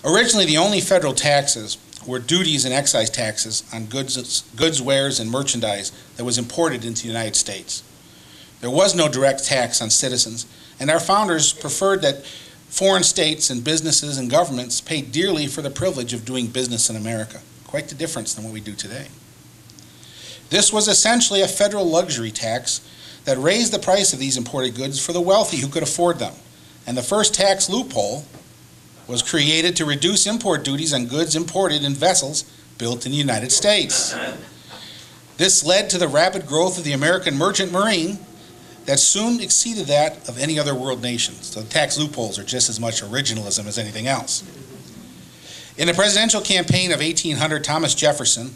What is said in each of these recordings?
Originally, the only federal taxes were duties and excise taxes on goods, wares, and merchandise that was imported into the United States. There was no direct tax on citizens, and our founders preferred that foreign states and businesses and governments pay dearly for the privilege of doing business in America. Quite the difference than what we do today. This was essentially a federal luxury tax that raised the price of these imported goods for the wealthy who could afford them. And the first tax loophole was created to reduce import duties on goods imported in vessels built in the United States. This led to the rapid growth of the American merchant marine that soon exceeded that of any other world nation. So the tax loopholes are just as much originalism as anything else. In the presidential campaign of 1800, Thomas Jefferson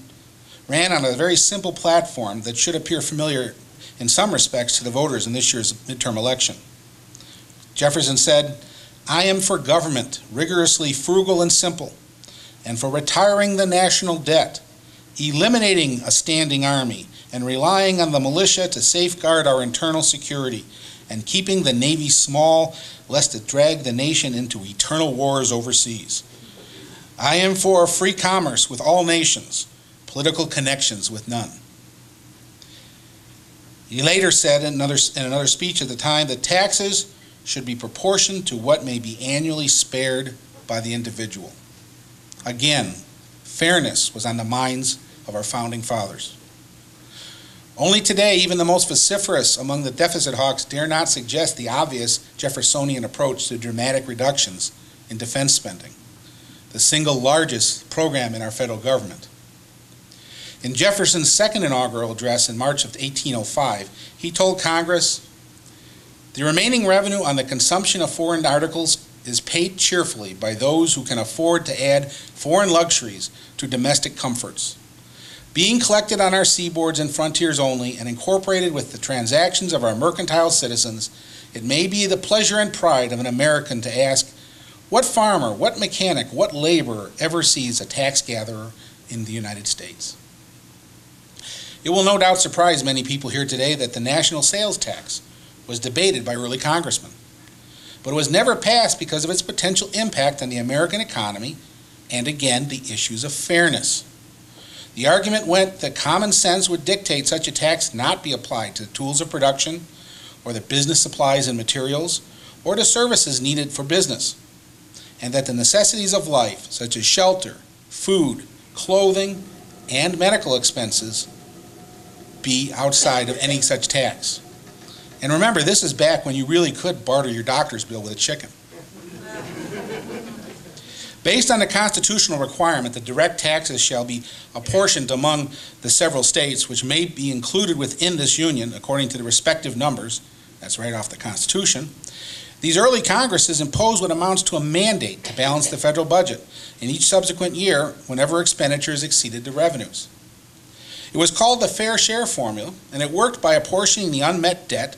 ran on a very simple platform that should appear familiar in some respects to the voters in this year's midterm election. Jefferson said, "I am for government, rigorously frugal and simple, and for retiring the national debt, eliminating a standing army, and relying on the militia to safeguard our internal security, and keeping the Navy small, lest it drag the nation into eternal wars overseas. I am for free commerce with all nations, political connections with none." He later said in another speech at the time that taxes should be proportioned to what may be annually spared by the individual. Again, fairness was on the minds of our founding fathers. Only today, even the most vociferous among the deficit hawks dare not suggest the obvious Jeffersonian approach to dramatic reductions in defense spending, the single largest program in our federal government. In Jefferson's second inaugural address in March of 1805, he told Congress, "The remaining revenue on the consumption of foreign articles is paid cheerfully by those who can afford to add foreign luxuries to domestic comforts. Being collected on our seaboards and frontiers only and incorporated with the transactions of our mercantile citizens, it may be the pleasure and pride of an American to ask, what farmer, what mechanic, what laborer ever sees a tax gatherer in the United States?" It will no doubt surprise many people here today that the national sales tax was debated by early congressmen, but it was never passed because of its potential impact on the American economy and, again, the issues of fairness. The argument went that common sense would dictate such a tax not be applied to the tools of production or the business supplies and materials or to services needed for business, and that the necessities of life, such as shelter, food, clothing, and medical expenses, be outside of any such tax. And remember, this is back when you really could barter your doctor's bill with a chicken. Based on the constitutional requirement that direct taxes shall be apportioned among the several states which may be included within this union according to the respective numbers, that's right off the Constitution, these early Congresses imposed what amounts to a mandate to balance the federal budget in each subsequent year whenever expenditures exceeded the revenues. It was called the fair share formula, and it worked by apportioning the unmet debt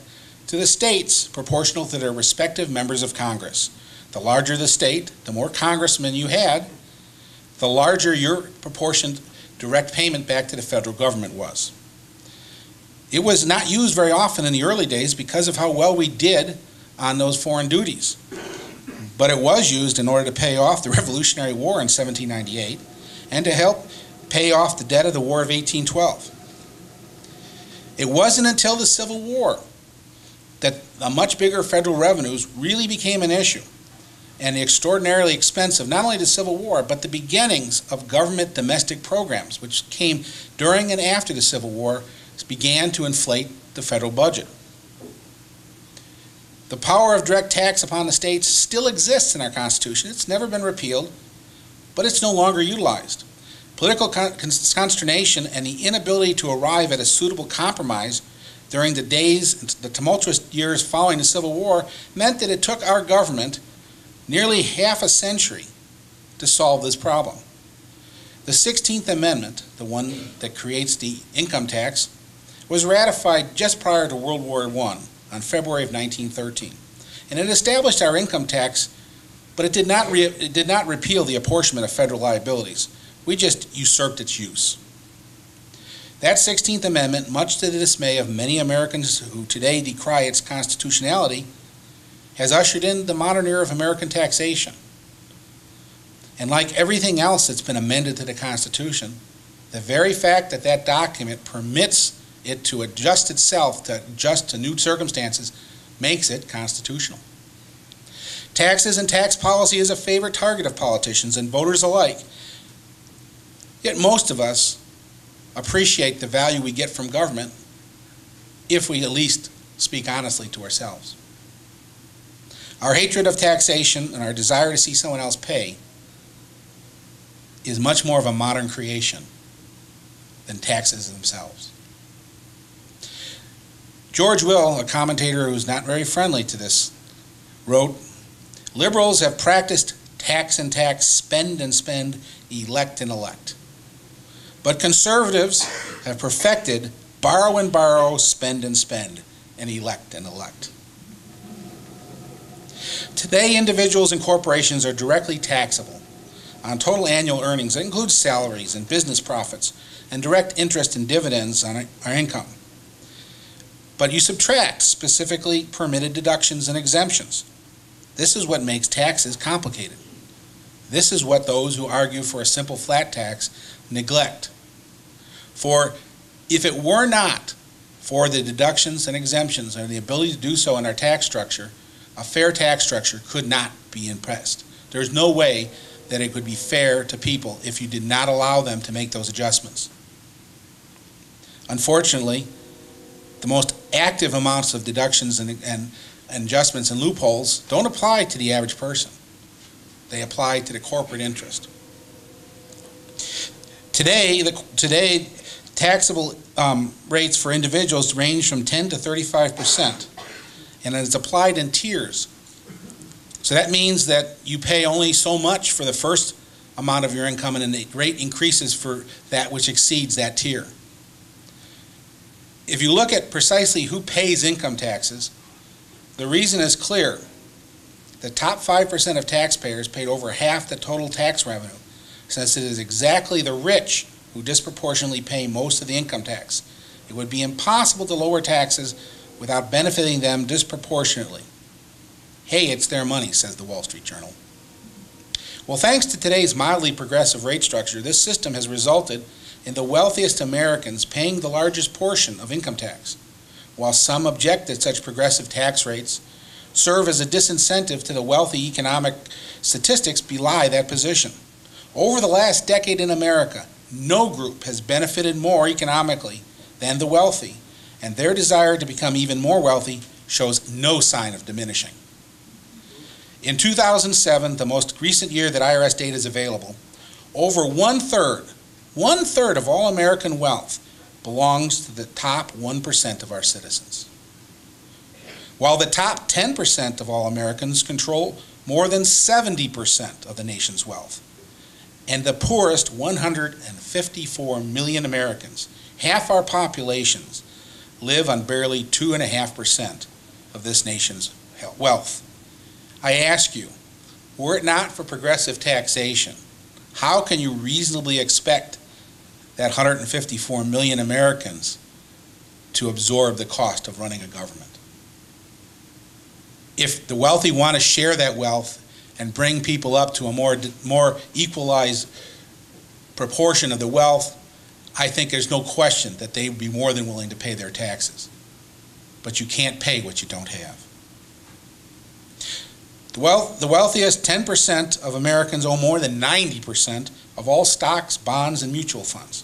to the states proportional to their respective members of Congress. The larger the state, the more congressmen you had, the larger your proportioned direct payment back to the federal government was. It was not used very often in the early days because of how well we did on those foreign duties. But it was used in order to pay off the Revolutionary War in 1798 and to help pay off the debt of the War of 1812. It wasn't until the Civil War that the much bigger federal revenues really became an issue, and the extraordinarily expensive, not only the Civil War, but the beginnings of government domestic programs, which came during and after the Civil War, began to inflate the federal budget. The power of direct tax upon the states still exists in our Constitution. It's never been repealed, but it's no longer utilized. Political consternation and the inability to arrive at a suitable compromise during the tumultuous years following the Civil War meant that it took our government nearly half a century to solve this problem. The 16th Amendment, the one that creates the income tax, was ratified just prior to World War I on February of 1913. And it established our income tax, but it did not repeal the apportionment of federal liabilities. We just usurped its use. That 16th Amendment, much to the dismay of many Americans who today decry its constitutionality, has ushered in the modern era of American taxation. And like everything else that's been amended to the Constitution, the very fact that that document permits it to adjust itself to adjust to new circumstances makes it constitutional. Taxes and tax policy is a favorite target of politicians and voters alike. Yet most of us appreciate the value we get from government if we at least speak honestly to ourselves. Our hatred of taxation and our desire to see someone else pay is much more of a modern creation than taxes themselves. George Will, a commentator who's not very friendly to this, wrote, "Liberals have practiced tax and tax, spend and spend, elect and elect. But conservatives have perfected borrow and borrow, spend and spend, and elect and elect." Today, individuals and corporations are directly taxable on total annual earnings. That includes salaries and business profits and direct interest and dividends on our income. But you subtract specifically permitted deductions and exemptions. This is what makes taxes complicated. This is what those who argue for a simple flat tax neglect. For if it were not for the deductions and exemptions and the ability to do so in our tax structure, a fair tax structure could not be impressed. There's no way that it could be fair to people if you did not allow them to make those adjustments. Unfortunately, the most active amounts of deductions and adjustments and loopholes don't apply to the average person. They apply to the corporate interest. Today, taxable rates for individuals range from 10 to 35%, and it's applied in tiers. So that means that you pay only so much for the first amount of your income, and then the rate increases for that which exceeds that tier. If you look at precisely who pays income taxes, the reason is clear. The top 5% of taxpayers paid over half the total tax revenue, since it is exactly the rich who disproportionately pay most of the income tax. It would be impossible to lower taxes without benefiting them disproportionately. Hey, it's their money, says the Wall Street Journal. Well, thanks to today's mildly progressive rate structure, this system has resulted in the wealthiest Americans paying the largest portion of income tax, while some object that such progressive tax rates serve as a disincentive to the wealthy. Economic statistics belie that position. Over the last decade in America, no group has benefited more economically than the wealthy, and their desire to become even more wealthy shows no sign of diminishing. In 2007, the most recent year that IRS data is available, over one-third of all American wealth belongs to the top 1% of our citizens, while the top 10% of all Americans control more than 70% of the nation's wealth. And the poorest 154 million Americans, half our populations, live on barely 2.5% of this nation's wealth. I ask you, were it not for progressive taxation, how can you reasonably expect that 154 million Americans to absorb the cost of running a government? If the wealthy want to share that wealth and bring people up to a more equalized proportion of the wealth, I think there's no question that they would be more than willing to pay their taxes. But you can't pay what you don't have. The wealthiest 10% of Americans own more than 90% of all stocks, bonds, and mutual funds.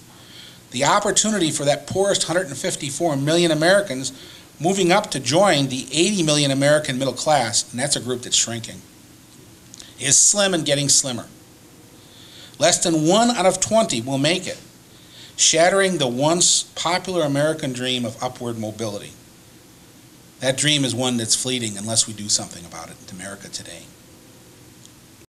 The opportunity for that poorest 154 million Americans moving up to join the 80 million American middle class, and that's a group that's shrinking, is slim and getting slimmer. Less than 1 out of 20 will make it, shattering the once popular American dream of upward mobility. That dream is one that's fleeting unless we do something about it in America today.